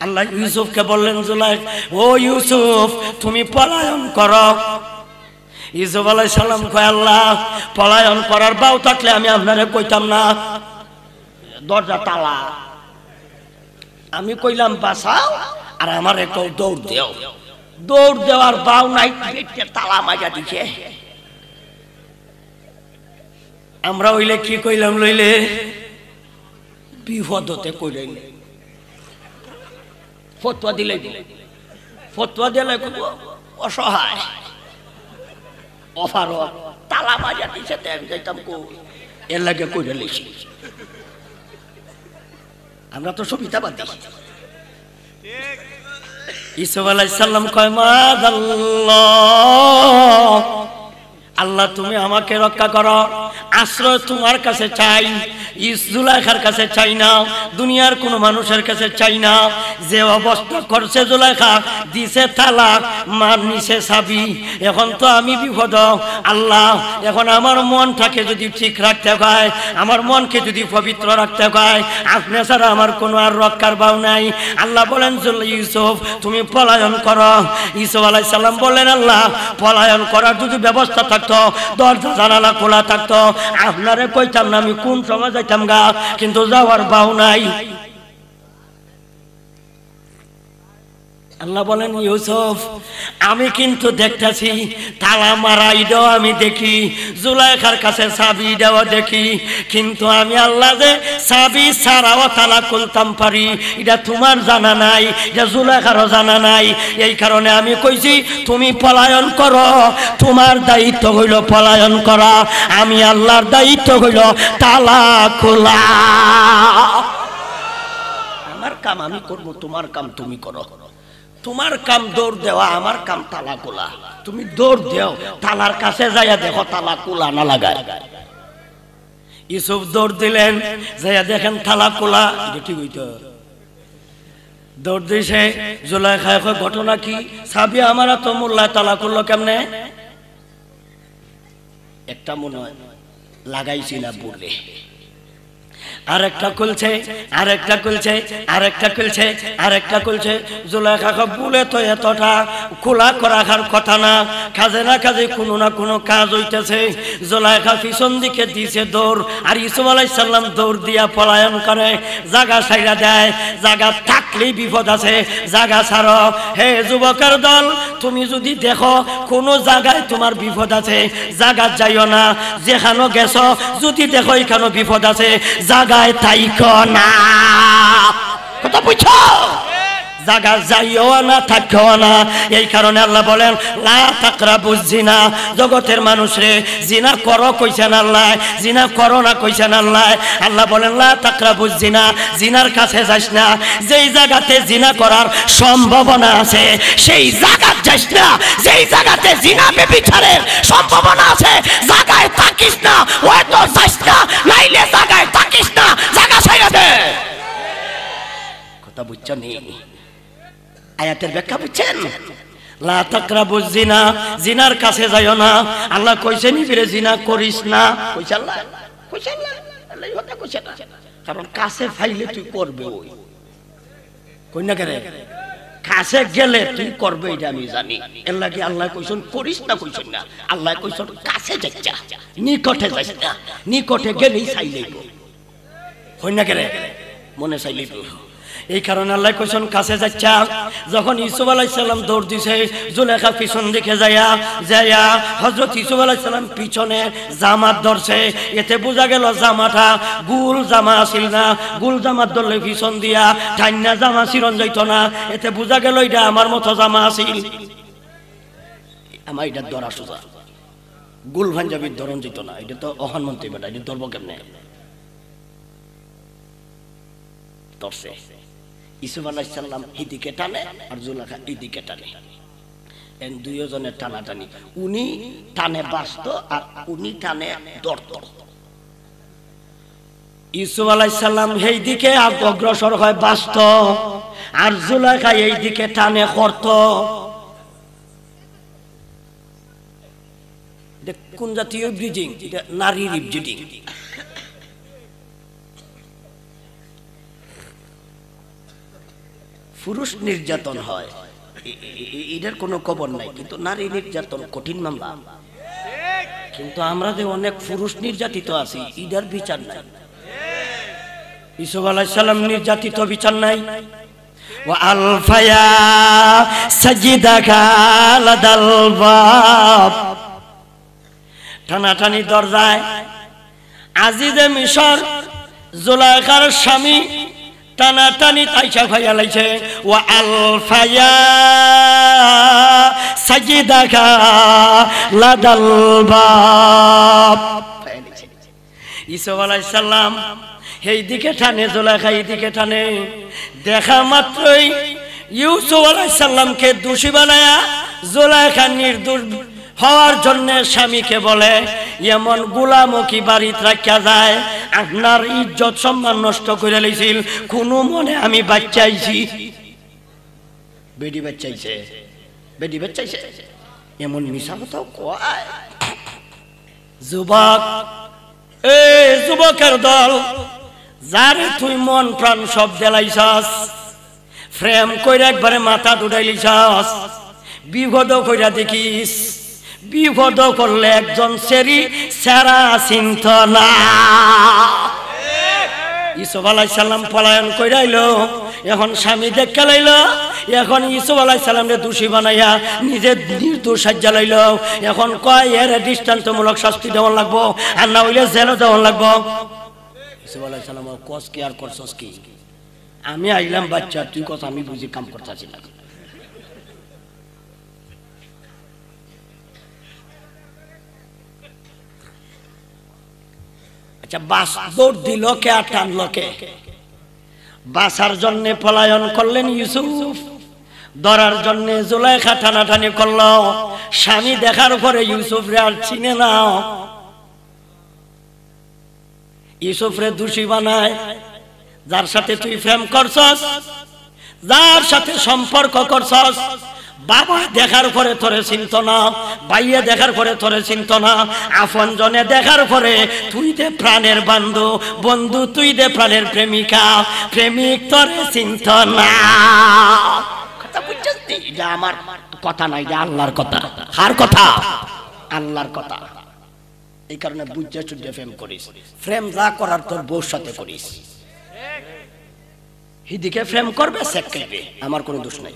আল্লাহ ইউসুফকে বললেন জুলাইখা ও ইউসুফ তুমি পলায়ন করো। ইউসুফ আলাইহিস সালাম কয় আল্লাহ পলায়ন করার বাউ থাকলে আমি আপনারে কইতাম না, দরজা তালা। আমি কইলাম বাঁচাও আর আমারে কও দৌড় দেও। দৌড় দেওয়ার বাউ নাই, তালা মাজা দিছে। আমরা হইলে কি কইলাম লইলে বিপদতে কইলেন ফতোয়া দিলে ফতোয়া দিলে অসহায় অফার তালা মাজা দিছে যাইতাম এর লাগে কইরে লেছি। আমরা তো সুবিধাবাদী। ইউসুফ আলাইহিস সালাম কয় মাদাল্লাহ, আল্লাহ তুমি আমাকে রক্ষা করো, আশ্রয় তোমার কাছে চাই, জুলাইখার কাছে চাই না, দুনিয়ার কোন মানুষের কাছে চাই না। যে অবস্থা করছে জুলাইখা, দিছে তালাক, মার নিছে চাবি, এখন তো আমি বিপদ। আল্লাহ এখন আমার মনটাকে যদি ঠিক রাখতে হয়, আমার মনকে যদি পবিত্র রাখতে হয়, আপনি ছাড়া আমার কোনো আর রক্ষার বাউ নাই। আল্লাহ বলেন ইউসুফ তুমি পলায়ন করো। ইউসুফ আলাইহিস সালাম বললেন আল্লাহ পলায়ন করার যদি ব্যবস্থা থাকতো, দরজা জানালা খোলা থাকতো, আপনারে কইতাম না আমি কোন সময় যাইতাম গা, কিন্তু যাওয়ার বাউ নাই। আল্লাহ বলেন ইউসুফ আমি কিন্তু দেখতেছি তালা মারা ইডাও আমি দেখি, জুলাইখার কাছে চাবি দেওয়া দেখি, কিন্তু আমি আল্লাহ যে চাবি ছাড়াও তালা খুলতাম পারি এটা তোমার জানা নাই, এটা জুলাইখারও জানা নাই। এই কারণে আমি কইছি তুমি পলায়ন করো, তোমার দায়িত্ব হইল পলায়ন করা, আমি আল্লাহর দায়িত্ব হইল তালা খোলা। আমার কাম আমি করব, তোমার কাম তুমি করো। তোমার কাম দৌড় দেওয়া, আমার কাম তালা খোলা। তুমি দৌড় দেও, তালার কাছে যাইয়া দেখো তালা খোলা না লাগায়। ইউসুফ দৌড় দিলেন, যাইয়া দেখেন তালা খোলা। ঠিক হইতো দৌড় দিছে। জুলাইখা ঘটনা কি? সাবি আমার তো মোল্লা তালা করলো কেমনে? একটা মনে হয় লাগাইছিলাম বলে, আরেকটা খুলছে, আরেকটা খুলছে, আরেকটা খুলছে, আরেকটা খুলছে। জুলাইখা বলে তো এতটা খোলা করার কথা না, কাজে না কাজে কোনো না কোনো কাজ হইতেছে। জুলাইখা পিছন দিকে দিছে দৌড়, আর ইউসুফ আলাইহিস সালাম দৌড় দিয়া পলায়ন করে, জায়গা ছাইড়া দেয়। জায়গা থাকলেই বিপদ আছে, জায়গা ছাড়ো। হে যুবকের দল, তুমি যদি দেখো কোনো জায়গায় তোমার বিপদ আছে, জায়গা যাইও না। যেখানে গেছো যদি দেখো এখানে বিপদ আছে, জায়গায় থাইকো না। কথা বুঝছো? জায়গা যাইও না, থাকো না। এই কারণে আল্লাহ বলেন লা তাকরাবুজ জিনা। জগতের মানুষ রে জিনা করো কইছেন আল্লাহ, জিনা করো না কইছেন আল্লাহ। আল্লাহ বলেন লা তাকরাবুজ জিনা, জিনার কাছে যাস না। যেই জায়গাতে জিনা করার সম্ভাবনা আছে সেই জায়গা যাস না। যেই জায়গাতে জিনা ব্যভিচারের সম্ভাবনা আছে জায়গায় থাকিস না, হয়তো যাস না, নাইলে জায়গায় থাকিস না, জায়গা ছাইড়া দে। কথা বুঝছো নি? আয়াতের ব্যাখ্যা বুঝছেন? লা তাকরাবুজ জিনা, জিনার কাছে যাইও না। আল্লাহ কইছেন ফিরে জিনা করিস না। কইছে আল্লাহ, কইছে আল্লাহ, আল্লাহ কথা কইছে না। কারণ কাছে ফাইলে তুই করবে, ওই কই না করে কাছে গেলে তুই করবে, এটা আমি জানি। এর লাগে আল্লাহ কইছেন করিস না, কইছেন না। আল্লাহ কইছেন কাছে যাইছা, নিকটে যাইস না। নিকটে গেলেই চাইলেইব, কই না করে মনে চাইলেইব। এই কারণে আল্লাহ কইছেন কাছে যাচ্ছা। যখন ইউসুফ আলাইহিস সালাম দৌড় দিছে, জুলেখা পিছন দিকে যাইয়া হযরত ইউসুফ আলাইহিস সালাম পিছনে জামাত ধরছে। এতে বোঝা গেল জামাটা গুল জামা ছিল না। গুল জামাত ধরলে পিছন দিয়া ঠান্না জামা ছিরন যাইত না। এতে বোঝা গেল এটা আমার মতো জামা আছিল। আমার এটা ধরা সোজা, গুল পাঞ্জাবির ধরন যেত না। এটা তো অহানমন্ত্রী বেটা, এটা ধরবো কেমনে? ধরছে। ইউসুফ আলাইহিস সালাম এদিকে টানে আর জুলেখা এদিকে টানে, দুইজনের টানাটানি। উনি টানে বাস্ত আর উনি টানে ধরত। ইউসুফ আলাইহিস সালাম এই দিকে অগ্রসর হয় বাস্ত, আর জুলেখা এই দিকে টানে করত। কোন জাতীয় ব্রিজিং? এটা নারীর ব্রিজিং। পুরুষ নির্যাতন হয়, এটার কোনো খবর নাই, কিন্তু নারী নির্যাতন কঠিন মামলা। কিন্তু আমরা যে অনেক পুরুষ নির্যাতিত আছি, এটার বিচার নাই। ইউসুফ আলাইহিস সালাম নির্যাতিত, বিচার নাই। ওয়া আলফায়া সাজিদাকা লাদাল বাব, টানাটানি দরজায় আজিজে মিশর জুলাইখার স্বামী টানাটানি তাইসা ভাইয়া লাইছে। ওয়া আলফায়া সাজিদাকা লাদাল বাব, ইউসুফ আলাইহিস সালাম এই দিকে টানে, জুলাইখা এই দিকে টানে। দেখা মাত্রই ইউসুফ আলাইহিস সালামকে দোষী বানায়া জুলাইখা নির্দোষ হওয়ার জন্য স্বামীকে বলে, এমন গোলামও কি বাড়িতে রাখা যায়? আপনার ইজ্জত সম্মান নষ্ট করে লইছিল, কোনো মনে আমি বাচ্চাইছি, বেডি বাচ্চাইছে, বেডি বাচ্চাইছে, এমন মিশা কথাও কয়। যুবক, এ যুবকের দল, যারে তুই মন প্রাণ সব দেলাইছাস, প্রেম কইরা একবারে মাথা উঠাইলিছাস, বিপদ কইরা দেখিস। বিপদ করলে একজন সেরি সেরা চিন্ত না। ইউসুফ আলাইহিস সালাম পলায়ন কইরাইল, এখন স্বামী দেখে লাইল, এখন ইউসুফ আলাইহিস সালামকে দোষী বানাইয়া নিজে নির্দোষ সাজ্জা লাইল। এখন কয় এর দৃষ্টান্তমূলক শাস্তি দেওয়া লাগবো, আর না হইলে জেলও দেওয়া লাগবো। ইউসুফ আলাইহিস সালাম কস কি আর করছস কি? আমি আইলাম বাচ্চা, তুই কথা আমি বুঝি কাম করতেছি না। আচ্ছা, বাস দৌড় দিল কে আর টানলো কে? বাসার জন্য পলায়ন করলেন ইউসুফ, ধরার জন্য জুলাইখা টানাটানি করলো। স্বামী দেখার পরে ইউসুফ রে আর চিনে না, ইউসুফ রে দোষী বানায়। যার সাথে তুই প্রেম করছস, যার সাথে সম্পর্ক করছস, বাবা দেখার পরে তোরে চিনত না, ভাইয়ে দেখার পরে তোরে চিনত না, আপন জনে দেখার পরে তুই দে প্রাণের বন্ধু, বন্ধু তুই দে প্রাণের প্রেমিকা, প্রেমিক তোরে চিনত না। কথা বুঝছিস? এটা আমার কথা না, এটা আল্লাহর কথা। কার কথা? আল্লাহর কথা। এই কারণে বুঝে চুঝে প্রেম করিস। প্রেম যা করার তোর বউর সাথে করিস। এদিকে প্রেম করবে, সেক খাইবে, আমার কোনো দোষ নাই।